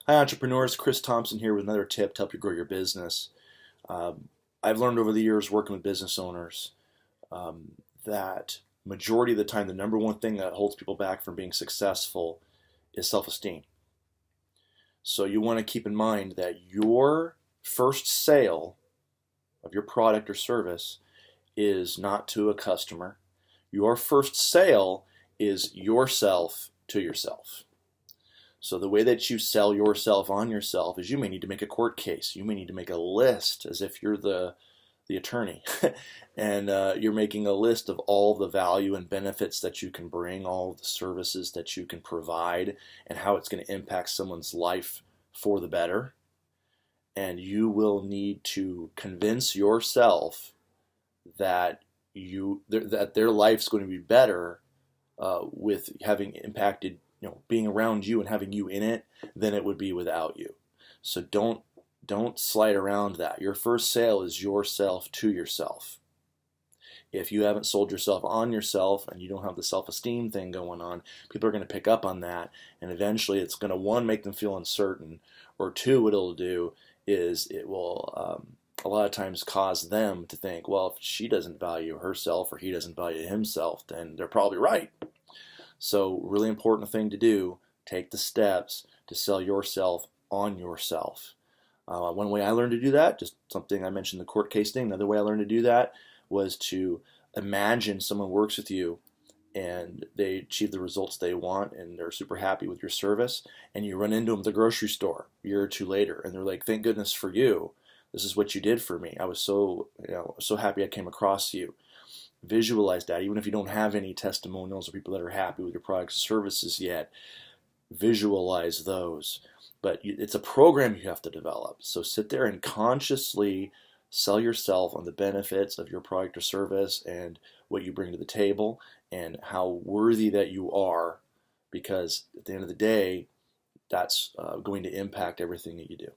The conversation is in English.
Hi, entrepreneurs. Chris Thompson here with another tip to help you grow your business. I've learned over the years working with business owners that majority of the time, the number one thing that holds people back from being successful is self-esteem. So you want to keep in mind that your first sale of your product or service is not to a customer. Your first sale is yourself to yourself. So the way that you sell yourself on yourself is you may need to make a court case. You may need to make a list as if you're the attorney. And you're making a list of all the value and benefits that you can bring, all the services that you can provide, and how it's going to impact someone's life for the better. And you will need to convince yourself that that their life's going to be better with having impacted, being around you and having you in it than it would be without you. So don't slide around that. Your first sale is yourself to yourself. If you haven't sold yourself on yourself and you don't have the self-esteem thing going on, people are going to pick up on that, and eventually it's going to, one, make them feel uncertain, or two, what it'll do is it will a lot of times cause them to think, well, if she doesn't value herself or he doesn't value himself, then they're probably right. So really important thing to do, take the steps to sell yourself on yourself. One way I learned to do that, just something I mentioned, the court case thing, another way I learned to do that was to imagine someone works with you and they achieve the results they want and they're super happy with your service, and you run into them at the grocery store a year or two later and they're like, thank goodness for you. This is what you did for me. I was so happy I came across you. Visualize that. Even if you don't have any testimonials or people that are happy with your products and services yet, visualize those. But it's a program you have to develop. So sit there and consciously sell yourself on the benefits of your product or service and what you bring to the table and how worthy that you are, because at the end of the day, that's going to impact everything that you do.